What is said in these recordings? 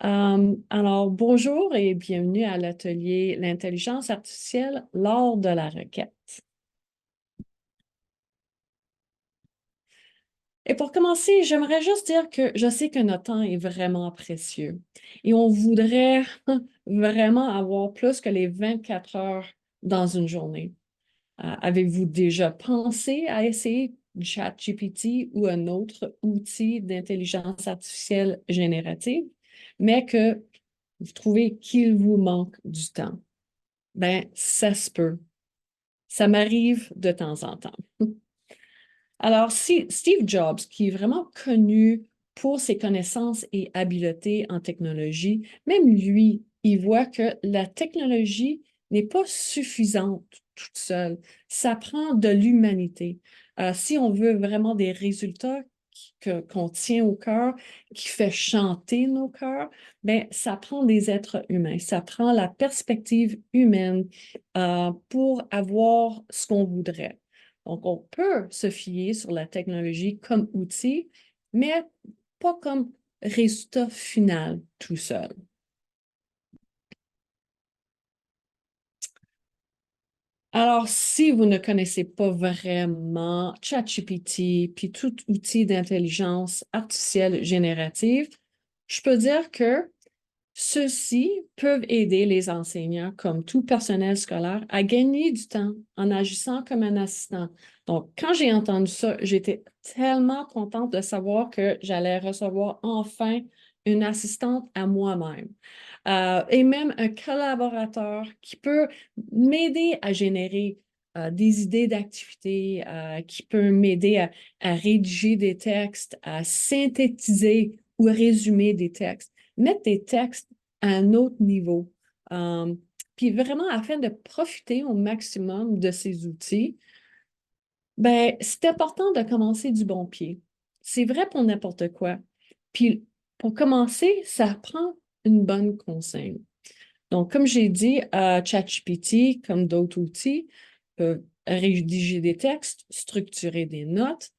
Alors, bonjour et bienvenue à l'atelier L'intelligence artificielle lors de la requête. Et pour commencer, j'aimerais juste dire que je sais que notre temps est vraiment précieux et on voudrait vraiment avoir plus que les 24 heures dans une journée. Avez-vous déjà pensé à essayer ChatGPT ou un autre outil d'intelligence artificielle générative, mais que vous trouvez qu'il vous manque du temps? Ben, ça se peut. Ça m'arrive de temps en temps. Alors, si Steve Jobs, qui est vraiment connu pour ses connaissances et habiletés en technologie, même lui, il voit que la technologie n'est pas suffisante toute seule. Ça prend de l'humanité. Si on veut vraiment des résultats qu'on tient au cœur, qui fait chanter nos cœurs, ben, ça prend des êtres humains. Ça prend la perspective humaine pour avoir ce qu'on voudrait. Donc, on peut se fier sur la technologie comme outil, mais pas comme résultat final tout seul. Alors, si vous ne connaissez pas vraiment ChatGPT puis tout outil d'intelligence artificielle générative, je peux dire que ceux-ci peuvent aider les enseignants, comme tout personnel scolaire, à gagner du temps en agissant comme un assistant. Donc, quand j'ai entendu ça, j'étais tellement contente de savoir que j'allais recevoir enfin une assistante à moi-même. Et même un collaborateur qui peut m'aider à générer des idées d'activités, qui peut m'aider à rédiger des textes, à synthétiser ou résumer des textes, mettre des textes à un autre niveau. Puis vraiment, afin de profiter au maximum de ces outils, ben, c'est important de commencer du bon pied. C'est vrai pour n'importe quoi. Puis pour commencer, ça prend une bonne consigne. Donc, comme j'ai dit, ChatGPT, comme d'autres outils, peut rédiger des textes, structurer des notes,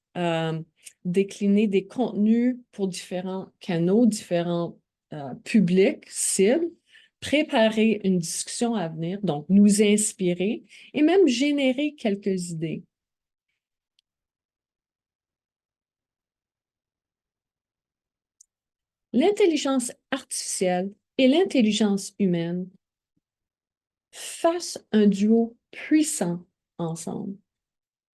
décliner des contenus pour différents canaux, différents publics, cibles, préparer une discussion à venir, donc nous inspirer et même générer quelques idées. L'intelligence artificielle et l'intelligence humaine fassent un duo puissant ensemble.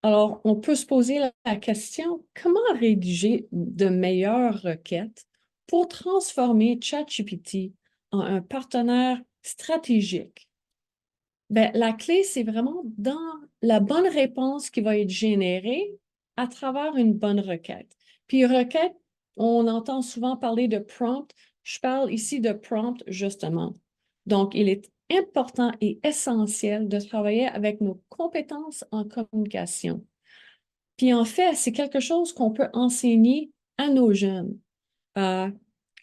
Alors, on peut se poser la question, comment rédiger de meilleures requêtes pour transformer ChatGPT en un partenaire stratégique? Ben, la clé, c'est vraiment dans la bonne réponse qui va être générée à travers une bonne requête. Puis requête, on entend souvent parler de prompt. Je parle ici de prompt justement. Donc, il est important et essentiel de travailler avec nos compétences en communication. Puis en fait, c'est quelque chose qu'on peut enseigner à nos jeunes. Euh,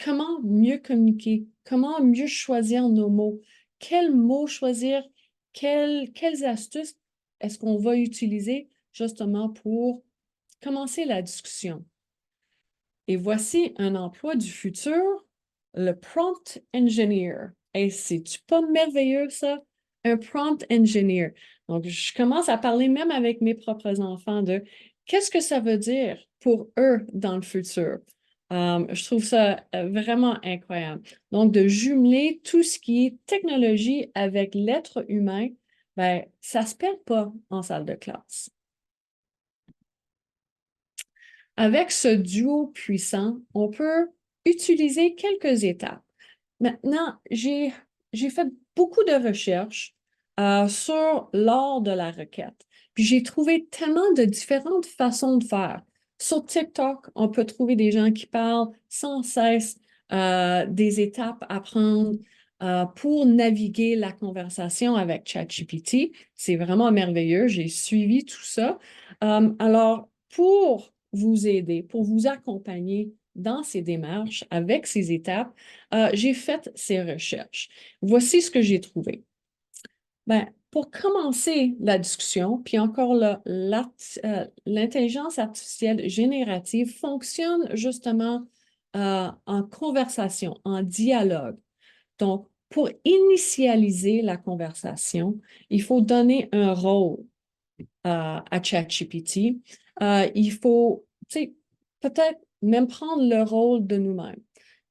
comment mieux communiquer, comment mieux choisir nos mots, quels mots choisir, quelles astuces est-ce qu'on va utiliser justement pour commencer la discussion. Et voici un emploi du futur, le prompt engineer. Et c'est-tu pas merveilleux ça? Un prompt engineer. Donc, je commence à parler même avec mes propres enfants de qu'est-ce que ça veut dire pour eux dans le futur. Je trouve ça vraiment incroyable. Donc, de jumeler tout ce qui est technologie avec l'être humain, ben, ça se perd pas en salle de classe. Avec ce duo puissant, on peut utiliser quelques étapes. Maintenant, j'ai fait beaucoup de recherches sur l'art de la requête. Puis j'ai trouvé tellement de différentes façons de faire. Sur TikTok, on peut trouver des gens qui parlent sans cesse des étapes à prendre pour naviguer la conversation avec ChatGPT. C'est vraiment merveilleux. J'ai suivi tout ça. Alors, pour vous aider, pour vous accompagner dans ces démarches, avec ces étapes, j'ai fait ces recherches. Voici ce que j'ai trouvé. Ben, pour commencer la discussion, puis encore là, l'intelligence artificielle générative fonctionne justement en conversation, en dialogue. Donc, pour initialiser la conversation, il faut donner un rôle à ChatGPT. Il faut, tu sais, peut-être même prendre le rôle de nous-mêmes.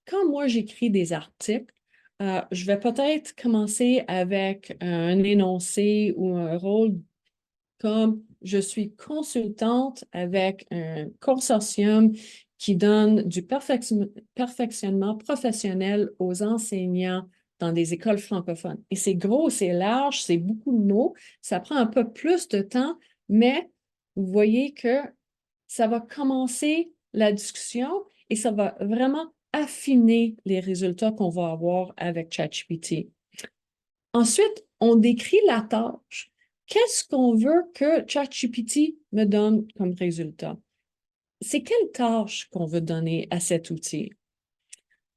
Quand moi, j'écris des articles, je vais peut-être commencer avec un énoncé ou un rôle comme je suis consultante avec un consortium qui donne du perfectionnement professionnel aux enseignants dans des écoles francophones. Et c'est gros, c'est large, c'est beaucoup de mots, ça prend un peu plus de temps, mais vous voyez que ça va commencer la discussion et ça va vraiment affiner les résultats qu'on va avoir avec ChatGPT. Ensuite, on décrit la tâche. Qu'est-ce qu'on veut que ChatGPT me donne comme résultat? C'est quelle tâche qu'on veut donner à cet outil?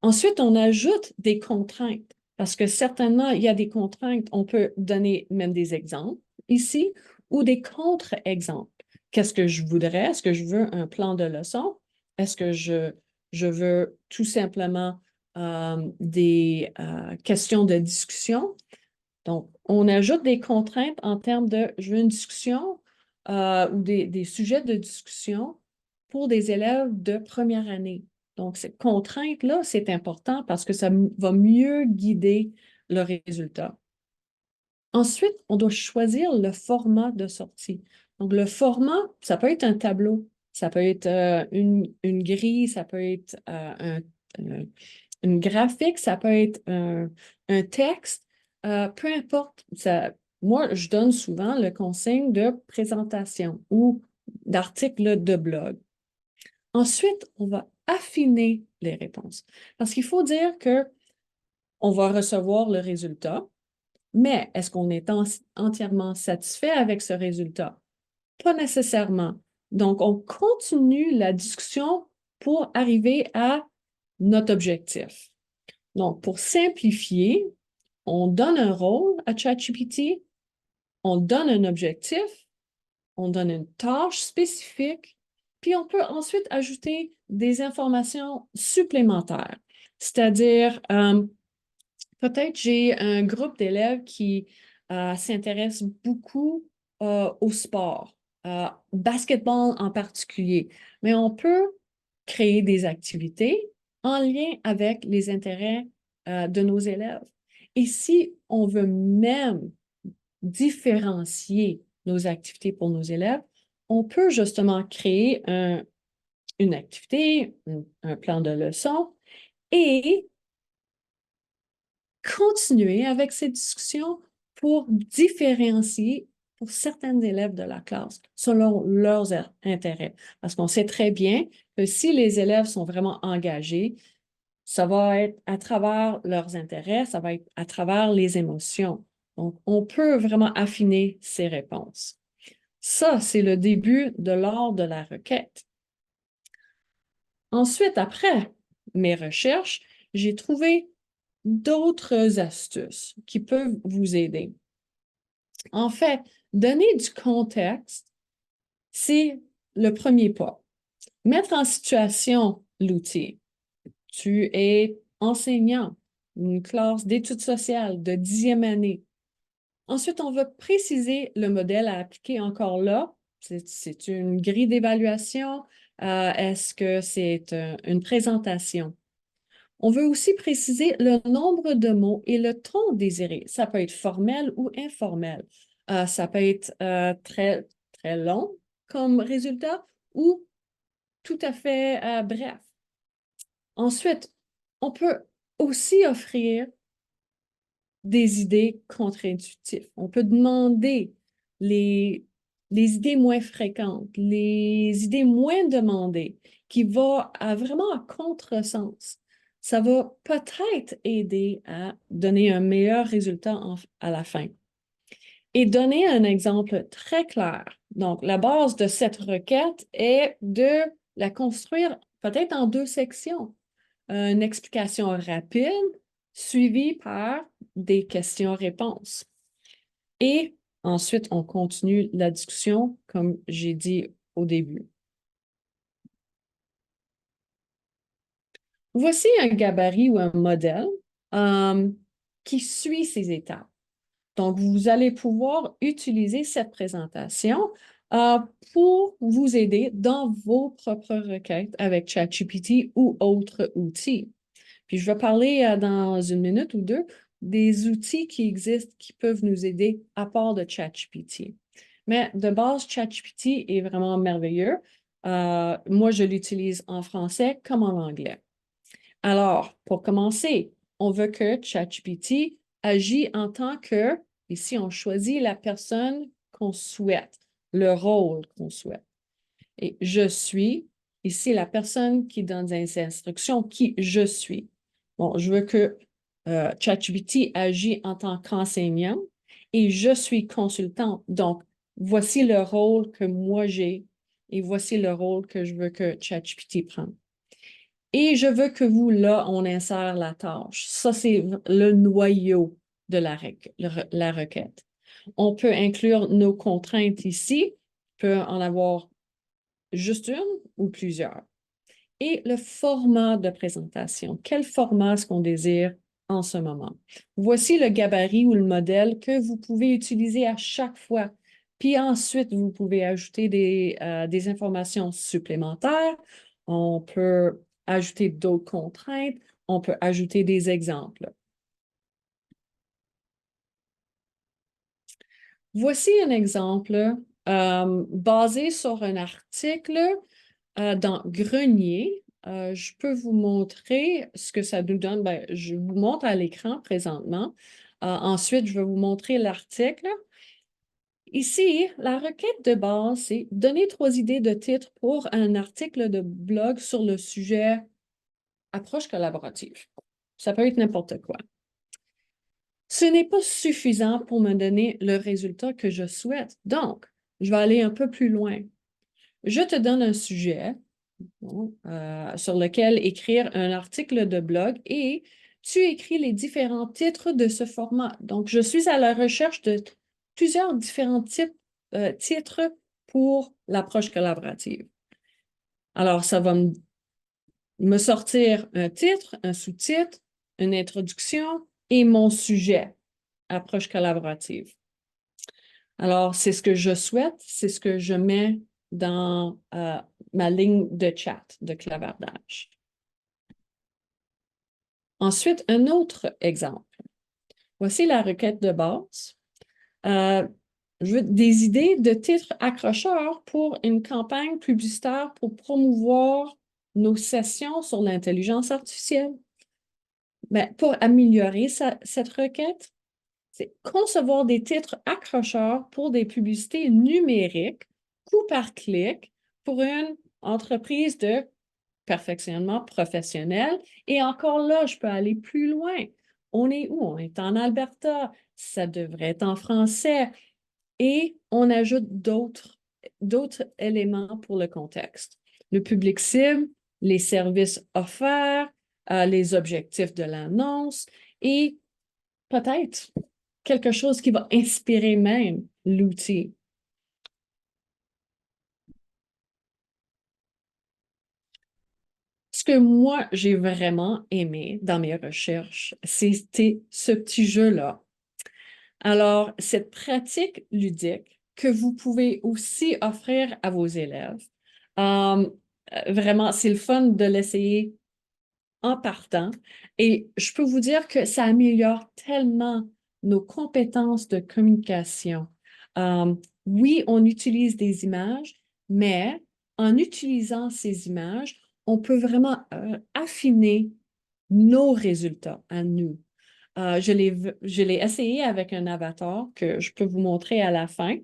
Ensuite, on ajoute des contraintes, parce que certainement, il y a des contraintes. On peut donner même des exemples ici ou des contre-exemples. Qu'est-ce que je voudrais? Est-ce que je veux un plan de leçon? Est-ce que je veux tout simplement des questions de discussion? Donc, on ajoute des contraintes en termes de je veux une discussion ou des sujets de discussion pour des élèves de première année. Donc, cette contrainte-là, c'est important parce que ça va mieux guider le résultat. Ensuite, on doit choisir le format de sortie. Donc, le format, ça peut être un tableau, ça peut être une grille, ça peut être une graphique, ça peut être un texte, peu importe. Moi, je donne souvent le conseil de présentation ou d'article de blog. Ensuite, on va affiner les réponses. Parce qu'il faut dire que on va recevoir le résultat, mais est-ce qu'on est entièrement satisfait avec ce résultat? Pas nécessairement. Donc, on continue la discussion pour arriver à notre objectif. Donc, pour simplifier, on donne un rôle à ChatGPT, on donne un objectif, on donne une tâche spécifique, puis on peut ensuite ajouter des informations supplémentaires. C'est-à-dire, peut-être j'ai un groupe d'élèves qui s'intéressent beaucoup au sport, basketball en particulier, mais on peut créer des activités en lien avec les intérêts de nos élèves. Et si on veut même différencier nos activités pour nos élèves, on peut justement créer une activité, un plan de leçon et continuer avec ces discussions pour différencier pour certains élèves de la classe selon leurs intérêts. Parce qu'on sait très bien que si les élèves sont vraiment engagés, ça va être à travers leurs intérêts, ça va être à travers les émotions. Donc, on peut vraiment affiner ces réponses. Ça, c'est le début de l'art de la requête. Ensuite, après mes recherches, j'ai trouvé d'autres astuces qui peuvent vous aider. En fait, donner du contexte, c'est le premier pas. Mettre en situation l'outil. Tu es enseignant, une classe d'études sociales de 10e année. Ensuite, on va préciser le modèle à appliquer encore là. C'est une grille d'évaluation. Est-ce que c'est une présentation? On veut aussi préciser le nombre de mots et le ton désiré. Ça peut être formel ou informel. Ça peut être très, très long comme résultat ou tout à fait bref. Ensuite, on peut aussi offrir des idées contre-intuitives. On peut demander les, les idées moins fréquentes, les idées moins demandées, qui vont vraiment à contresens. Ça va peut-être aider à donner un meilleur résultat à la fin. Et donner un exemple très clair. Donc, la base de cette requête est de la construire peut-être en deux sections. Une explication rapide suivie par des questions-réponses. Et ensuite, on continue la discussion, comme j'ai dit au début. Voici un gabarit ou un modèle euh, qui suit ces étapes. Donc, vous allez pouvoir utiliser cette présentation euh, pour vous aider dans vos propres requêtes avec ChatGPT ou autres outils. Puis, je vais parler dans une minute ou deux des outils qui existent qui peuvent nous aider à part de ChatGPT. Mais de base, ChatGPT est vraiment merveilleux. Moi, je l'utilise en français comme en anglais. Alors, pour commencer, on veut que ChatGPT agit en tant que, ici, on choisit la personne qu'on souhaite, le rôle qu'on souhaite. Et je suis, ici, la personne qui donne des instructions, qui je suis. Bon, je veux que ChatGPT agit en tant qu'enseignant et je suis consultante. Donc, voici le rôle que moi j'ai et voici le rôle que je veux que ChatGPT prenne. Et je veux que vous, là, on insère la tâche. Ça, c'est le noyau de la requête. On peut inclure nos contraintes ici. On peut en avoir juste une ou plusieurs. Et le format de présentation. Quel format est-ce qu'on désire en ce moment? Voici le gabarit ou le modèle que vous pouvez utiliser à chaque fois. Puis ensuite, vous pouvez ajouter des informations supplémentaires. On peut ajouter d'autres contraintes. On peut ajouter des exemples. Voici un exemple basé sur un article dans Grenier. Je peux vous montrer ce que ça nous donne. Ben, je vous montre à l'écran présentement. Ensuite, je vais vous montrer l'article. Ici, la requête de base, c'est donner 3 idées de titres pour un article de blog sur le sujet approche collaborative. Ça peut être n'importe quoi. Ce n'est pas suffisant pour me donner le résultat que je souhaite. Donc, je vais aller un peu plus loin. Je te donne un sujet sur lequel écrire un article de blog et tu écris les différents titres de ce format. Donc, je suis à la recherche de plusieurs différents types titres pour l'approche collaborative. Alors, ça va me sortir un titre, un sous-titre, une introduction et mon sujet, approche collaborative. Alors, c'est ce que je souhaite, c'est ce que je mets dans ma ligne de chat de clavardage. Ensuite, un autre exemple. Voici la requête de base. Je veux des idées de titres accrocheurs pour une campagne publicitaire pour promouvoir nos sessions sur l'intelligence artificielle. Mais pour améliorer cette requête, c'est concevoir des titres accrocheurs pour des publicités numériques, coup par clic, pour une entreprise de perfectionnement professionnel. Et encore là, je peux aller plus loin. On est où? On est en Alberta. Ça devrait être en français. Et on ajoute d'autres éléments pour le contexte. Le public cible, les services offerts, les objectifs de l'annonce et peut-être quelque chose qui va inspirer même l'outil. Ce que moi, j'ai vraiment aimé dans mes recherches, c'était ce petit jeu-là. Alors, cette pratique ludique que vous pouvez aussi offrir à vos élèves, euh, vraiment, c'est le fun de l'essayer en partant. Et je peux vous dire que ça améliore tellement nos compétences de communication. Euh, oui, on utilise des images, mais en utilisant ces images, on peut vraiment affiner nos résultats à nous. Je l'ai essayé avec un avatar que je peux vous montrer à la fin.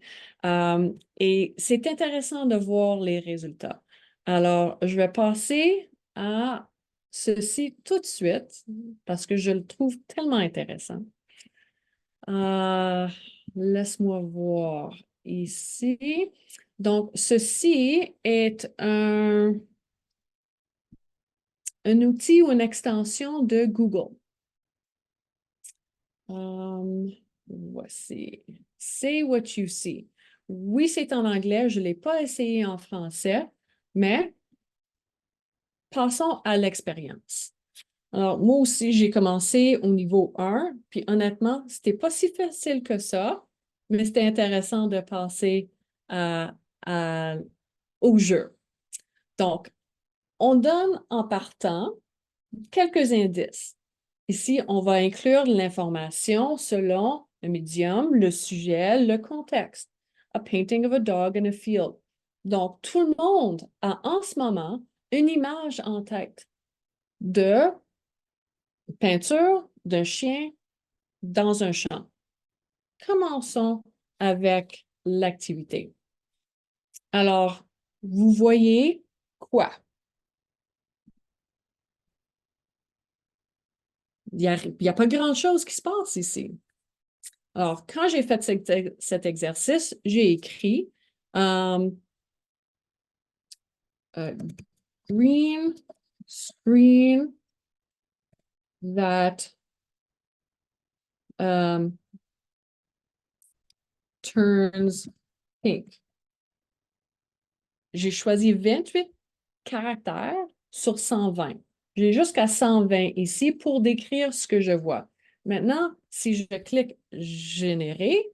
Et c'est intéressant de voir les résultats. Alors, je vais passer à ceci tout de suite parce que je le trouve tellement intéressant. Euh, Laisse-moi voir ici. Donc, ceci est un outil ou une extension de Google. Voici. Say what you see. Oui, c'est en anglais. Je ne l'ai pas essayé en français, mais passons à l'expérience. Alors, moi aussi, j'ai commencé au niveau 1, puis honnêtement, c'était pas si facile que ça, mais c'était intéressant de passer à- à- au jeu. Donc, on donne en partant quelques indices. Ici, on va inclure l'information selon le médium, le sujet, le contexte. A painting of a dog in a field. Donc, tout le monde a en ce moment une image en tête de peinture d'un chien dans un champ. Commençons avec l'activité. Alors, vous voyez quoi? Il n'y a pas grand-chose qui se passe ici. Alors, quand j'ai fait cet exercice, j'ai écrit um, green screen that turns pink. J'ai choisi 28 caractères sur 120. J'ai jusqu'à 120 ici pour décrire ce que je vois. Maintenant, si je clique Générer,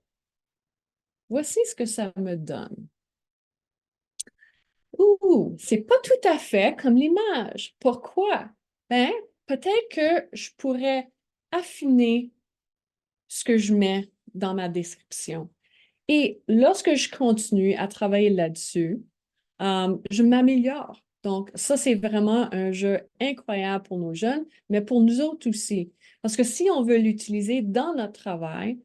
voici ce que ça me donne. Ouh, c'est pas tout à fait comme l'image. Pourquoi? Ben, peut-être que je pourrais affiner ce que je mets dans ma description. Et lorsque je continue à travailler là-dessus, je m'améliore. Donc, ça, c'est vraiment un jeu incroyable pour nos jeunes, mais pour nous autres aussi. Parce que si on veut l'utiliser dans notre travail,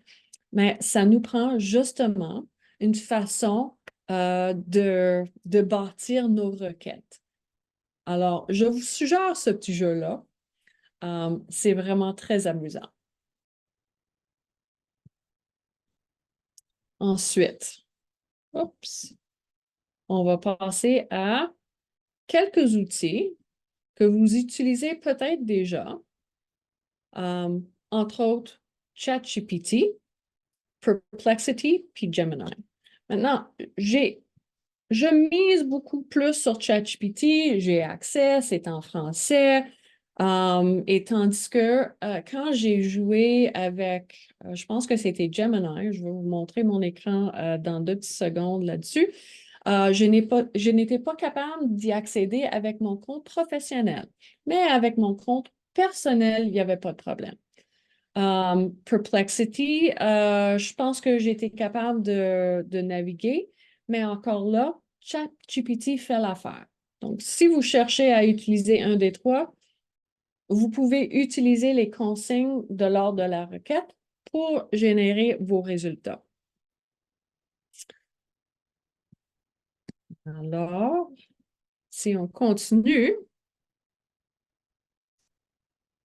mais ça nous prend justement une façon de bâtir nos requêtes. Alors, je vous suggère ce petit jeu-là. C'est vraiment très amusant. Ensuite, oups, on va passer à quelques outils que vous utilisez peut-être déjà, entre autres ChatGPT, Perplexity, puis Gemini. Maintenant, je mise beaucoup plus sur ChatGPT, j'ai accès, c'est en français. Et tandis que quand j'ai joué avec, je pense que c'était Gemini, je vais vous montrer mon écran dans 2 petites secondes là-dessus, je n'étais pas capable d'y accéder avec mon compte professionnel. Mais avec mon compte personnel, il n'y avait pas de problème. Perplexity, je pense que j'ai été capable de naviguer, mais encore là, ChatGPT fait l'affaire. Donc, si vous cherchez à utiliser un des trois, vous pouvez utiliser les consignes de l'ordre de la requête pour générer vos résultats. Alors, si on continue,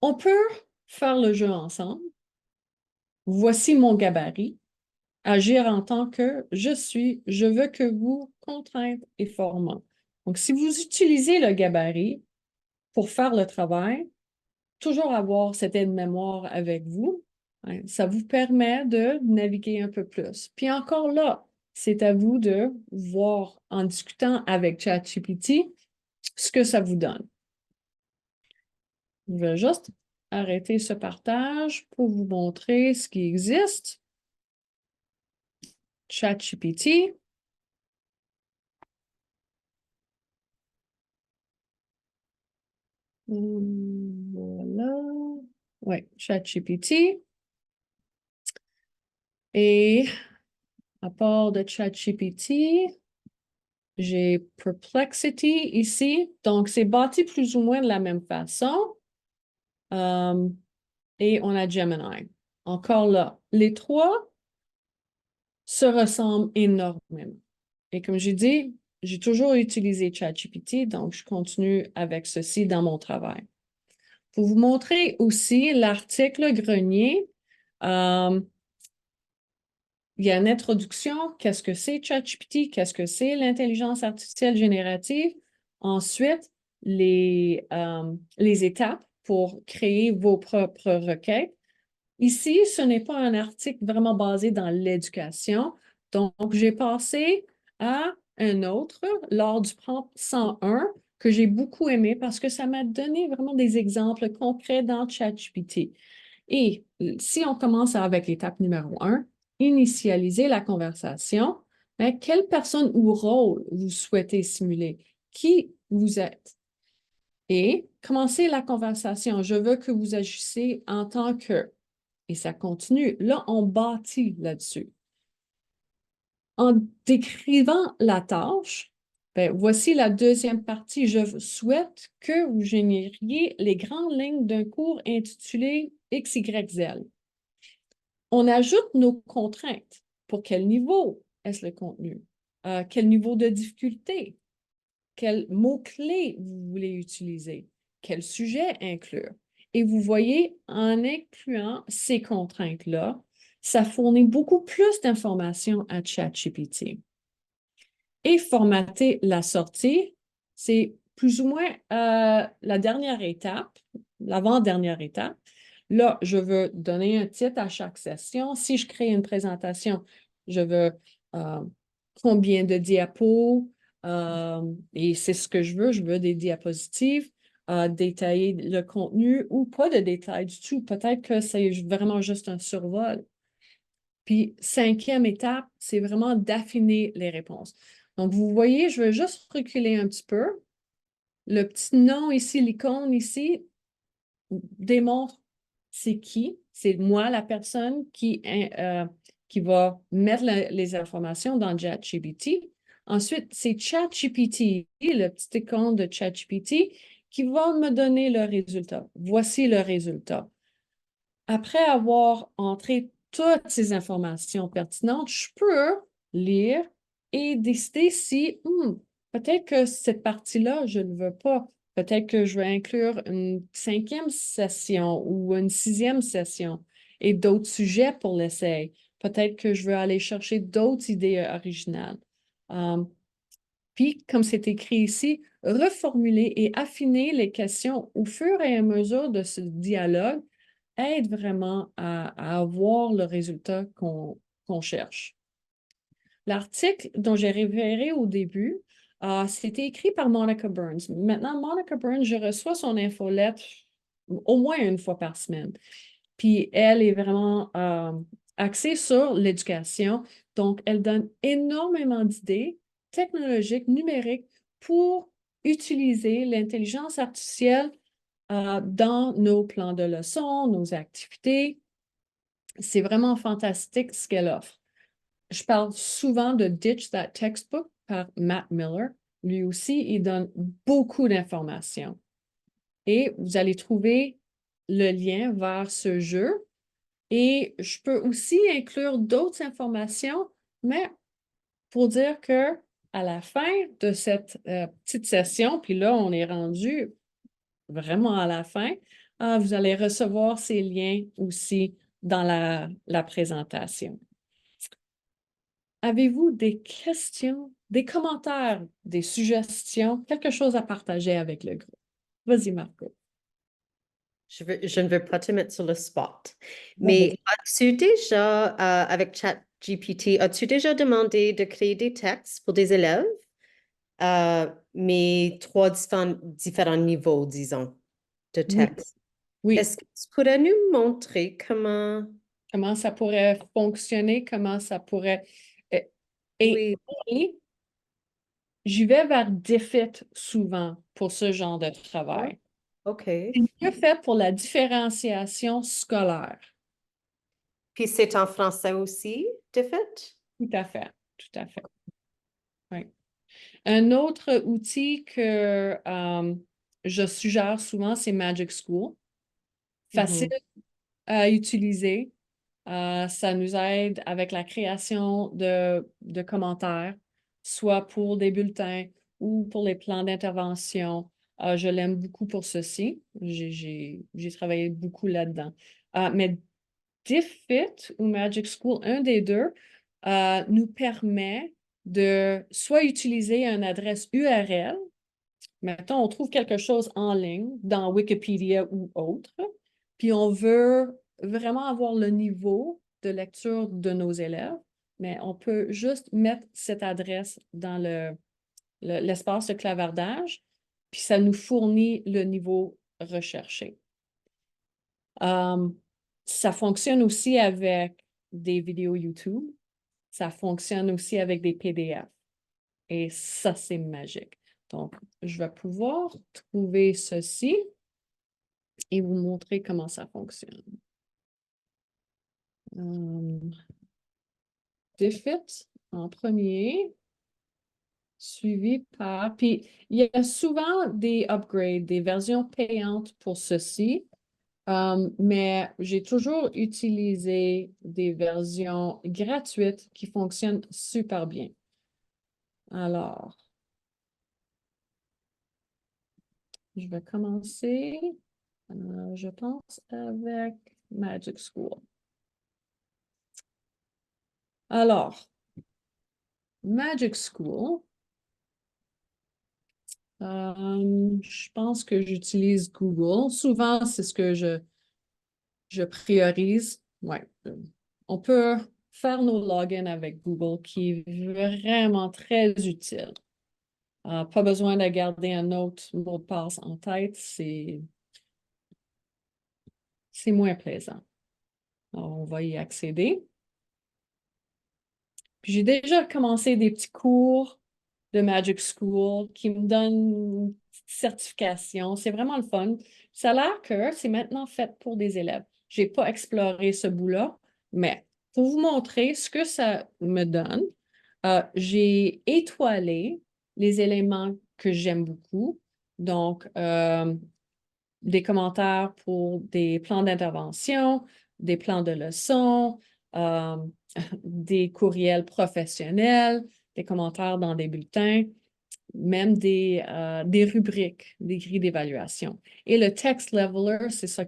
on peut faire le jeu ensemble. Voici mon gabarit. Agir en tant que je veux que vous, contrainte et formant. Donc, si vous utilisez le gabarit pour faire le travail, toujours avoir cette aide-mémoire avec vous, hein, ça vous permet de naviguer un peu plus. Puis encore là, c'est à vous de voir en discutant avec ChatGPT ce que ça vous donne. Je vais juste arrêter ce partage pour vous montrer ce qui existe. ChatGPT. Voilà. Oui, ChatGPT. Et à part de ChatGPT, j'ai Perplexity ici. Donc, c'est bâti plus ou moins de la même façon. Et on a Gemini. Encore là, les trois se ressemblent énormément. Et comme j'ai dit, j'ai toujours utilisé ChatGPT, donc je continue avec ceci dans mon travail. Pour vous montrer aussi l'article Grenier, il y a une introduction, qu'est-ce que c'est ChatGPT, qu'est-ce que c'est l'intelligence artificielle générative. Ensuite, les étapes pour créer vos propres requêtes. Ici, ce n'est pas un article vraiment basé dans l'éducation. Donc, j'ai passé à un autre lors du prompt 101 que j'ai beaucoup aimé parce que ça m'a donné vraiment des exemples concrets dans ChatGPT. Et si on commence avec l'étape numéro 1, initialiser la conversation, mais quelle personne ou rôle vous souhaitez simuler? Qui vous êtes? Et commencez la conversation. Je veux que vous agissiez en tant que. Et ça continue. Là, on bâtit là-dessus. En décrivant la tâche, ben, voici la deuxième partie. Je souhaite que vous génériez les grandes lignes d'un cours intitulé XYZ. On ajoute nos contraintes. Pour quel niveau est-ce le contenu? Quel niveau de difficulté? Quels mots-clés vous voulez utiliser? Quel sujet inclure? Et vous voyez, en incluant ces contraintes-là, ça fournit beaucoup plus d'informations à ChatGPT. Et formater la sortie, c'est plus ou moins la dernière étape, l'avant-dernière étape. Là, je veux donner un titre à chaque session. Si je crée une présentation, je veux combien de diapos, et c'est ce que je veux des diapositives, détailler le contenu ou pas de détails du tout. Peut-être que c'est vraiment juste un survol. Puis, cinquième étape, c'est vraiment d'affiner les réponses. Donc, vous voyez, je vais juste reculer un petit peu. Le petit nom ici, l'icône ici, démontre c'est qui. C'est moi, la personne qui va mettre les informations dans ChatGPT. Ensuite, c'est ChatGPT, le petit icône de ChatGPT, qui va me donner le résultat. Voici le résultat. Après avoir entré toutes ces informations pertinentes, je peux lire et décider si peut-être que cette partie-là, je ne veux pas. Peut-être que je vais inclure une cinquième session ou une sixième session et d'autres sujets pour l'essai. Peut-être que je veux aller chercher d'autres idées originales. Puis, comme c'est écrit ici, reformuler et affiner les questions au fur et à mesure de ce dialogue aide vraiment à avoir le résultat qu'on cherche. L'article dont j'ai référé au début, c'était écrit par Monica Burns. Maintenant, Monica Burns, je reçois son infolette au moins une fois par semaine. Puis elle est vraiment axée sur l'éducation. Donc, elle donne énormément d'idées technologiques, numériques pour utiliser l'intelligence artificielle dans nos plans de leçons, nos activités. C'est vraiment fantastique ce qu'elle offre. Je parle souvent de Ditch That Textbook par Matt Miller. Lui aussi, il donne beaucoup d'informations. Et vous allez trouver le lien vers ce jeu. Et je peux aussi inclure d'autres informations, mais pour dire que à la fin de cette petite session, puis là, on est rendu vraiment à la fin, vous allez recevoir ces liens aussi dans la présentation. Avez-vous des questions, des commentaires, des suggestions, quelque chose à partager avec le groupe? Vas-y, Marco. Je ne veux pas te mettre sur le spot. Bon, Mais as-tu déjà, avec ChatGPT, as-tu déjà demandé de créer des textes pour des élèves, mais trois différents niveaux, disons, de oui, texte? oui. Est-ce que tu pourrais nous montrer comment... Comment ça pourrait fonctionner, comment ça pourrait... euh, Et, Oui, et j'y vais vers DFIT souvent pour ce genre de ah, travail. OK. C'est mieux fait pour la différenciation scolaire. Puis c'est en français aussi, de fait? Tout à fait, tout à fait. Oui. Un autre outil que je suggère souvent, c'est Magic School. Facile Mhm. à utiliser. Ça nous aide avec la création de commentaires, soit pour des bulletins ou pour les plans d'intervention. Je l'aime beaucoup pour ceci. J'ai travaillé beaucoup là-dedans. Mais DeepFit ou Magic School, un des deux, nous permet de soit utiliser une adresse URL. Mettons, on trouve quelque chose en ligne dans Wikipédia ou autre, puis on veut vraiment avoir le niveau de lecture de nos élèves, mais on peut juste mettre cette adresse dans l'espace de clavardage, puis ça nous fournit le niveau recherché. Ça fonctionne aussi avec des vidéos YouTube. Ça fonctionne aussi avec des PDF. Et ça, c'est magique. Donc, je vais pouvoir trouver ceci et vous montrer comment ça fonctionne. Defit en premier, suivi par... Puis, il y a souvent des upgrades, des versions payantes pour ceci. Mais j'ai toujours utilisé des versions gratuites qui fonctionnent super bien. Alors, je vais commencer, je pense, avec Magic School. Alors, Magic School, je pense que j'utilise Google. Souvent, c'est ce que je priorise. Ouais. On peut faire nos logins avec Google, qui est vraiment très utile. Pas besoin de garder un autre mot de passe en tête, c'est moins plaisant. Alors, on va y accéder. Puis j'ai déjà commencé des petits cours de Magic School qui me donnent une petite certification. C'est vraiment le fun. Ça a l'air que c'est maintenant fait pour des élèves. Je n'ai pas exploré ce bout-là, mais pour vous montrer ce que ça me donne, j'ai étoilé les éléments que j'aime beaucoup. Donc, des commentaires pour des plans d'intervention, des plans de leçons, des courriels professionnels, des commentaires dans des bulletins, même des rubriques, des grilles d'évaluation. Et le text leveler, c'est ça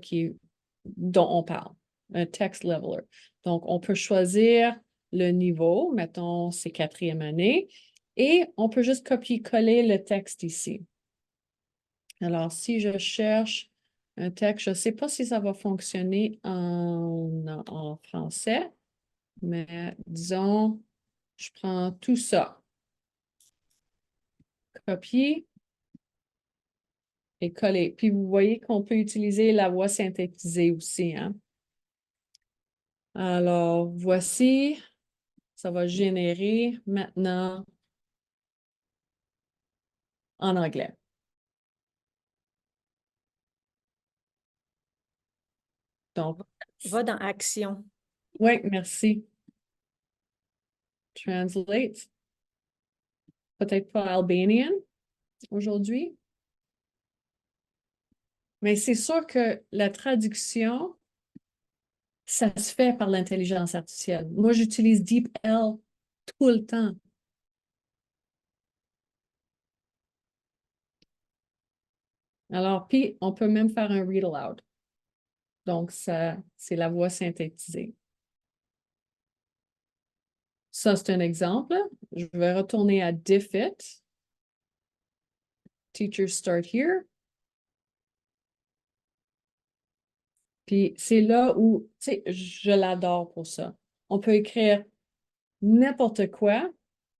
dont on parle, un text leveler. Donc, on peut choisir le niveau, mettons, c'est 4e année, et on peut juste copier-coller le texte ici. Alors, si je cherche un texte, je ne sais pas si ça va fonctionner en français, mais disons, je prends tout ça, copier et coller. Puis, vous voyez qu'on peut utiliser la voix synthétisée aussi, hein? Alors, voici, ça va générer maintenant en anglais. Donc, Va dans Action. oui, merci. Translate. Peut-être pas Albanian aujourd'hui. Mais c'est sûr que la traduction, ça se fait par l'intelligence artificielle. Moi, j'utilise DeepL tout le temps. Alors, puis, on peut même faire un read aloud. Donc, ça, c'est la voix synthétisée. Ça, c'est un exemple. Je vais retourner à Diffit. Teachers start here. Puis, c'est là où, tu sais, je l'adore pour ça. On peut écrire n'importe quoi.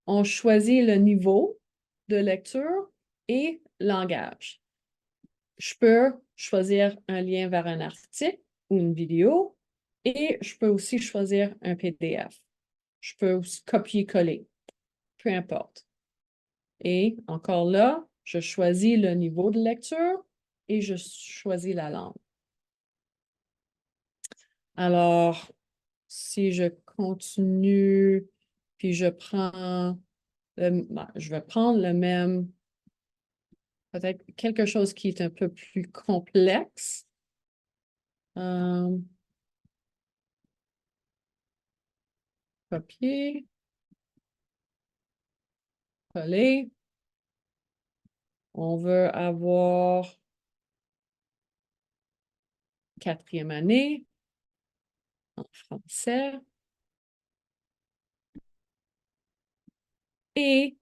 On choisit le niveau de lecture et langage. Je peux choisir un lien vers un article ou une vidéo et je peux aussi choisir un PDF. Je peux aussi copier-coller, peu importe. Et encore là, je choisis le niveau de lecture et je choisis la langue. Alors, si je continue, puis je vais prendre le même, peut-être quelque chose qui est un peu plus complexe. Copier, coller. On veut avoir 4e année en français. Et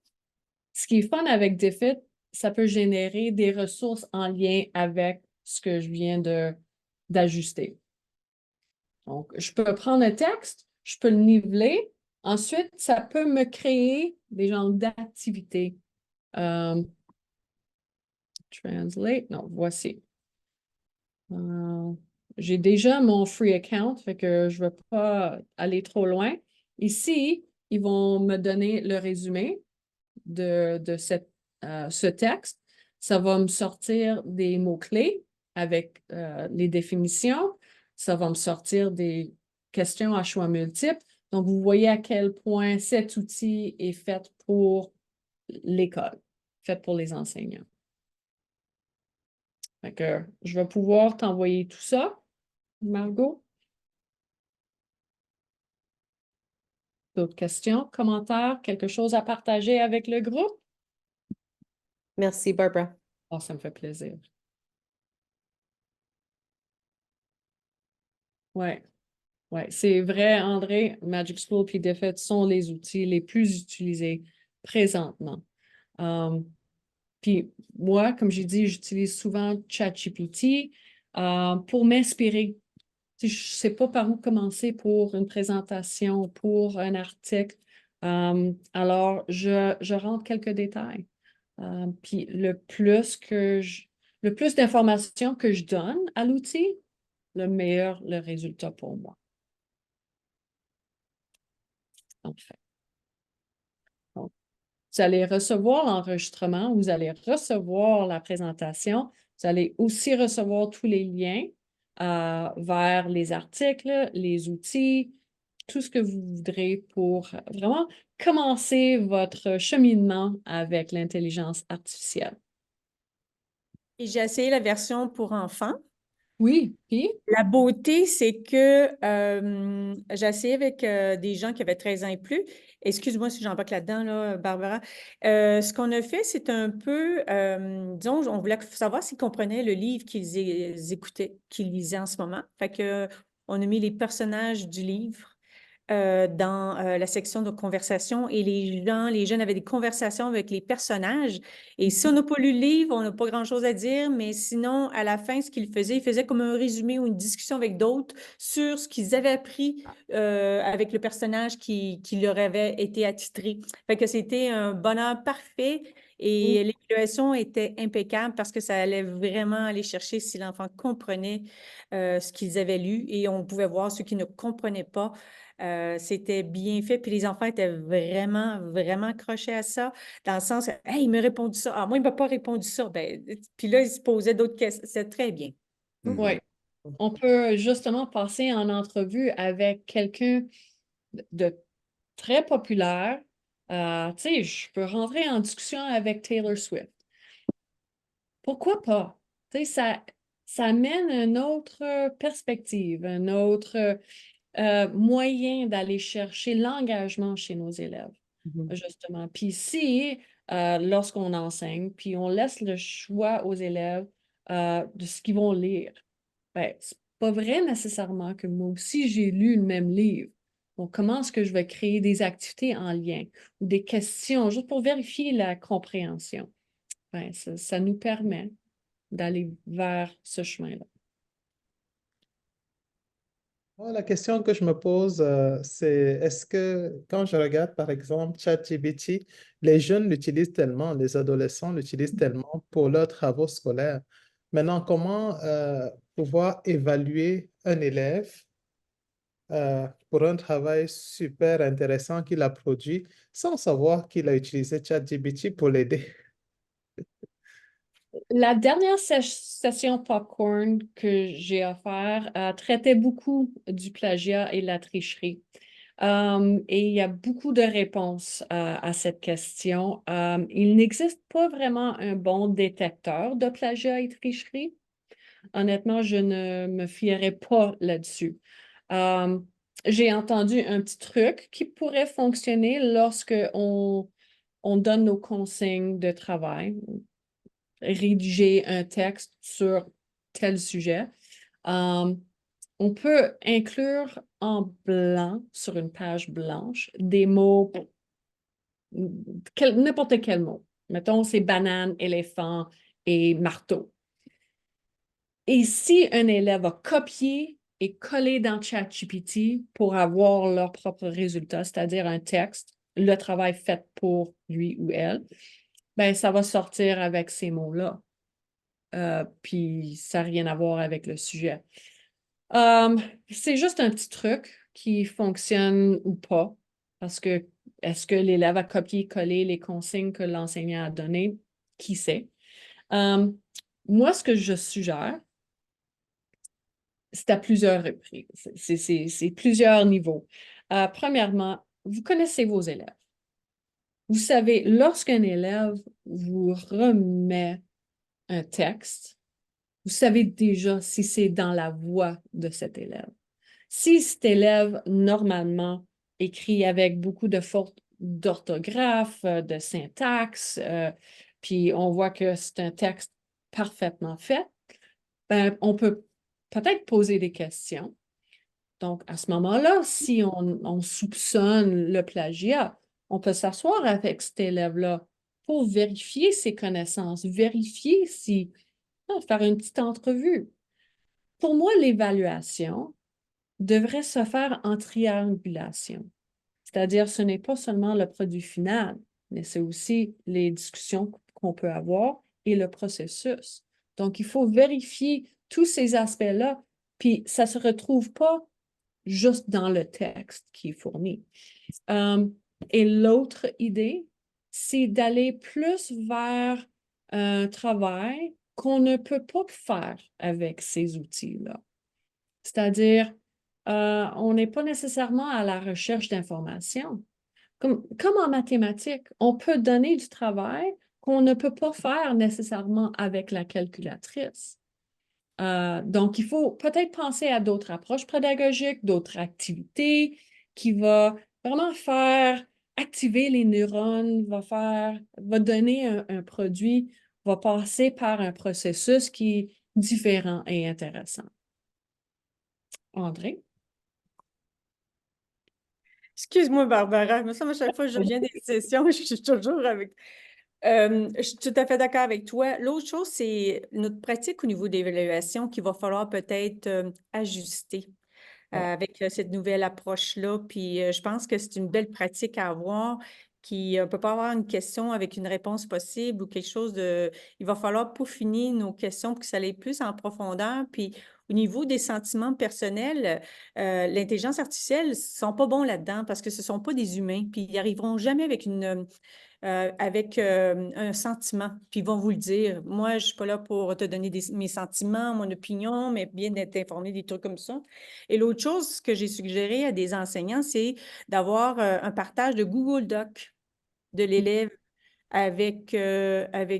ce qui est fun avec Diffit, ça peut générer des ressources en lien avec ce que je viens d'ajuster. Donc, je peux prendre un texte, je peux le niveler. Ensuite, ça peut me créer des genres d'activités. Translate. Non, voici. J'ai déjà mon free account, fait que je ne veux pas aller trop loin. Ici, ils vont me donner le résumé de ce texte. Ça va me sortir des mots-clés avec les définitions. Ça va me sortir des questions à choix multiples. Donc, vous voyez à quel point cet outil est fait pour l'école, fait pour les enseignants. Fait que je vais pouvoir t'envoyer tout ça, Margot. D'autres questions, commentaires, quelque chose à partager avec le groupe? Merci, Barbara. Oh, ça me fait plaisir. Ouais, ouais, c'est vrai, André, Magic School et DFET sont les outils les plus utilisés présentement. Puis moi, comme j'ai dit, j'utilise souvent ChatGPT pour m'inspirer. Si je ne sais pas par où commencer pour une présentation, pour un article, alors je rentre quelques détails. Puis le plus d'informations que je donne à l'outil, le meilleur le résultat pour moi. En fait. Donc, vous allez recevoir l'enregistrement, vous allez recevoir la présentation, vous allez aussi recevoir tous les liens vers les articles, les outils, tout ce que vous voudrez pour vraiment commencer votre cheminement avec l'intelligence artificielle. Et j'ai essayé la version pour enfants. Oui, puis? La beauté, c'est que j'ai essayé avec des gens qui avaient 13 ans et plus. Excuse-moi si j'embarque là-dedans, là, Barbara. Ce qu'on a fait, c'est un peu, disons, on voulait savoir s'ils comprenaient le livre qu'ils écoutaient, qu'ils lisaient en ce moment. Fait que on a mis les personnages du livre dans la section de conversation et les jeunes avaient des conversations avec les personnages. Et si on n'a pas lu le livre, on n'a pas grand-chose à dire, mais sinon, à la fin, ce qu'ils faisaient, ils faisaient comme un résumé ou une discussion avec d'autres sur ce qu'ils avaient appris avec le personnage qui leur avait été attitré. Fait que c'était un bonheur parfait. Et l'évaluation était impeccable parce que ça allait vraiment aller chercher si l'enfant comprenait ce qu'ils avaient lu et on pouvait voir ceux qui ne comprenaient pas. C'était bien fait, puis les enfants étaient vraiment, vraiment accrochés à ça, dans le sens, hey, il m'a répondu ça. Ah, moi, il ne m'a pas répondu ça. Ben, puis là, ils se posaient d'autres questions. C'est très bien. Oui. On peut justement passer en entrevue avec quelqu'un de très populaire. Tu sais, je peux rentrer en discussion avec Taylor Swift. Pourquoi pas? Tu sais, ça amène une autre perspective, un autre moyen d'aller chercher l'engagement chez nos élèves, justement. Puis si, lorsqu'on enseigne, puis on laisse le choix aux élèves de ce qu'ils vont lire, ben, c'est pas vrai nécessairement que moi aussi j'ai lu le même livre. Donc, comment est-ce que je vais créer des activités en lien ou des questions juste pour vérifier la compréhension? Ben, ça nous permet d'aller vers ce chemin-là. Moi, la question que je me pose, c'est est-ce que quand je regarde par exemple ChatGPT, les jeunes l'utilisent tellement, les adolescents l'utilisent tellement pour leurs travaux scolaires. Maintenant, comment pouvoir évaluer un élève pour un travail super intéressant qu'il a produit sans savoir qu'il a utilisé ChatGPT pour l'aider? La dernière session Popcorn que j'ai offert traitait beaucoup du plagiat et la tricherie. Et il y a beaucoup de réponses à cette question. Il n'existe pas vraiment un bon détecteur de plagiat et tricherie. Honnêtement, je ne me fierais pas là-dessus. J'ai entendu un petit truc qui pourrait fonctionner lorsque on donne nos consignes de travail, rédiger un texte sur tel sujet. On peut inclure en blanc, sur une page blanche, des mots, n'importe quel mot. Mettons, c'est banane, éléphant et marteau. Et si un élève a copié et collé dans ChatGPT pour avoir leur propre résultat, c'est-à-dire un texte, le travail fait pour lui ou elle, ben ça va sortir avec ces mots-là. puis ça n'a rien à voir avec le sujet. C'est juste un petit truc qui fonctionne ou pas, parce que est-ce que l'élève a copié-collé les consignes que l'enseignant a données? Qui sait? Moi, ce que je suggère, c'est à plusieurs reprises. C'est plusieurs niveaux. Premièrement, vous connaissez vos élèves. Vous savez, lorsqu'un élève vous remet un texte, vous savez déjà si c'est dans la voix de cet élève. Si cet élève, normalement, écrit avec beaucoup de fautes d'orthographe, de syntaxe, puis on voit que c'est un texte parfaitement fait, ben, on peut peut-être poser des questions. Donc, à ce moment-là, si on soupçonne le plagiat, on peut s'asseoir avec cet élève-là pour vérifier ses connaissances, vérifier si, faire une petite entrevue. Pour moi, l'évaluation devrait se faire en triangulation. C'est-à-dire, ce n'est pas seulement le produit final, mais c'est aussi les discussions qu'on peut avoir et le processus. Donc, il faut vérifier tous ces aspects-là, puis ça ne se retrouve pas juste dans le texte qui est fourni. Et l'autre idée, c'est d'aller plus vers un travail qu'on ne peut pas faire avec ces outils-là. C'est-à-dire, on n'est pas nécessairement à la recherche d'informations. Comme en mathématiques, on peut donner du travail qu'on ne peut pas faire nécessairement avec la calculatrice. Donc, il faut peut-être penser à d'autres approches pédagogiques, d'autres activités qui vont vraiment faire activer les neurones, va donner un produit, va passer par un processus qui est différent et intéressant. André? Excuse-moi, Barbara. Moi, ça, à chaque fois que je viens des sessions, je suis toujours avec. Je suis tout à fait d'accord avec toi. L'autre chose, c'est notre pratique au niveau d'évaluation qu'il va falloir peut-être ajuster avec cette nouvelle approche-là. Puis je pense que c'est une belle pratique à avoir qui ne peut pas avoir une question avec une réponse possible ou quelque chose de... Il va falloir peaufiner nos questions pour que ça aille plus en profondeur. Puis au niveau des sentiments personnels, l'intelligence artificielle ne sont pas bons là-dedans parce que ce ne sont pas des humains. Puis ils n'arriveront jamais avec un sentiment, puis ils vont vous le dire. Moi, je ne suis pas là pour te donner mes sentiments, mon opinion, mais bien d'être informé des trucs comme ça. Et l'autre chose que j'ai suggéré à des enseignants, c'est d'avoir un partage de Google Doc de l'élève avec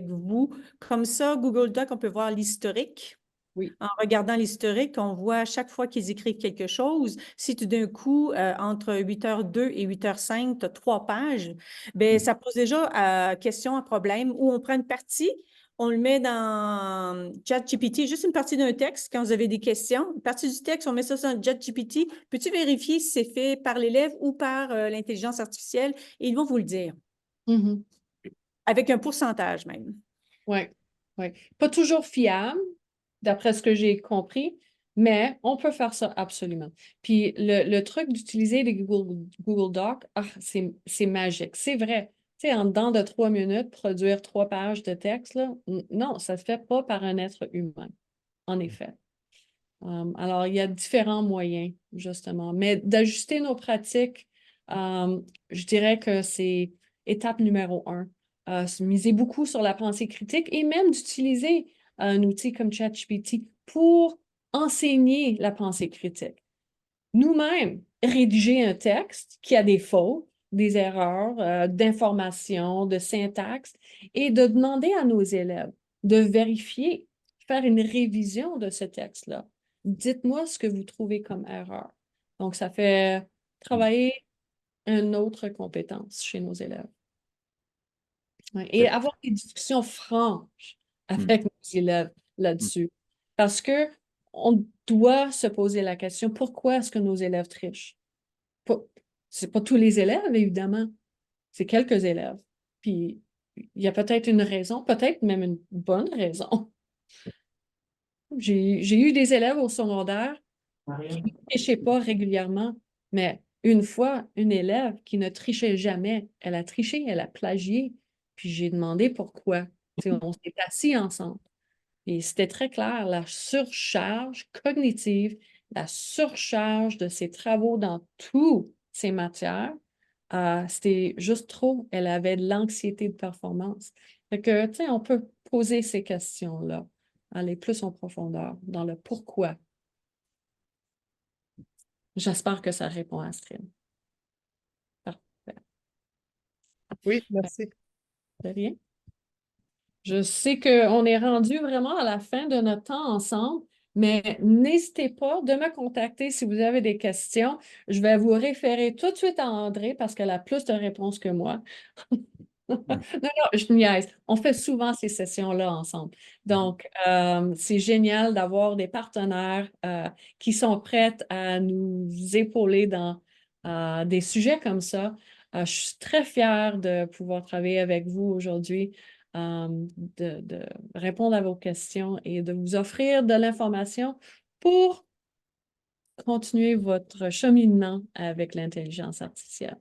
vous. Comme ça, Google Doc, on peut voir l'historique. Oui. En regardant l'historique, on voit à chaque fois qu'ils écrivent quelque chose, si tout d'un coup, entre 8h02 et 8h05, tu as 3 pages, bien, ça pose déjà question, à problème, où on prend une partie, on le met dans ChatGPT, juste une partie d'un texte, quand vous avez des questions, une partie du texte, on met ça dans ChatGPT. Peux-tu vérifier si c'est fait par l'élève ou par l'intelligence artificielle? Et ils vont vous le dire, Mm-hmm. avec un pourcentage même. Oui, oui. Pas toujours fiable, d'après ce que j'ai compris, mais on peut faire ça absolument. Puis le truc d'utiliser les Google Docs, c'est magique. C'est vrai. Tu sais, en dedans de 3 minutes, produire 3 pages de texte, là, non, ça ne se fait pas par un être humain, en effet. Alors, il y a différents moyens, justement. Mais d'ajuster nos pratiques, je dirais que c'est étape numéro 1. Se miser beaucoup sur la pensée critique et même d'utiliser un outil comme ChatGPT pour enseigner la pensée critique. Nous-mêmes, rédiger un texte qui a des fautes, des erreurs d'information, de syntaxe, et de demander à nos élèves de vérifier, faire une révision de ce texte-là. Dites-moi ce que vous trouvez comme erreur. Donc, ça fait travailler une autre compétence chez nos élèves. Ouais. Et avoir des discussions franches avec nos élèves là-dessus. Parce que on doit se poser la question, pourquoi est-ce que nos élèves trichent? C'est pas tous les élèves, évidemment. C'est quelques élèves. Puis, il y a peut-être une raison, peut-être même une bonne raison. J'ai eu des élèves au secondaire qui ne trichaient pas régulièrement, mais une fois, une élève qui ne trichait jamais, elle a triché, elle a plagié, puis j'ai demandé pourquoi. Tu sais, on s'est assis ensemble. Et c'était très clair, la surcharge cognitive, la surcharge de ses travaux dans toutes ces matières, c'était juste trop. Elle avait de l'anxiété de performance. Fait que, tu sais, on peut poser ces questions-là, aller plus en profondeur dans le pourquoi. J'espère que ça répond à Astrid. Parfait. Oui, merci. De rien. Je sais qu'on est rendu vraiment à la fin de notre temps ensemble, mais n'hésitez pas de me contacter si vous avez des questions. Je vais vous référer tout de suite à André parce qu'elle a plus de réponses que moi. Non, je niaise. On fait souvent ces sessions-là ensemble. Donc, c'est génial d'avoir des partenaires qui sont prêts à nous épauler dans des sujets comme ça. Je suis très fière de pouvoir travailler avec vous aujourd'hui, de répondre à vos questions et de vous offrir de l'information pour continuer votre cheminement avec l'intelligence artificielle.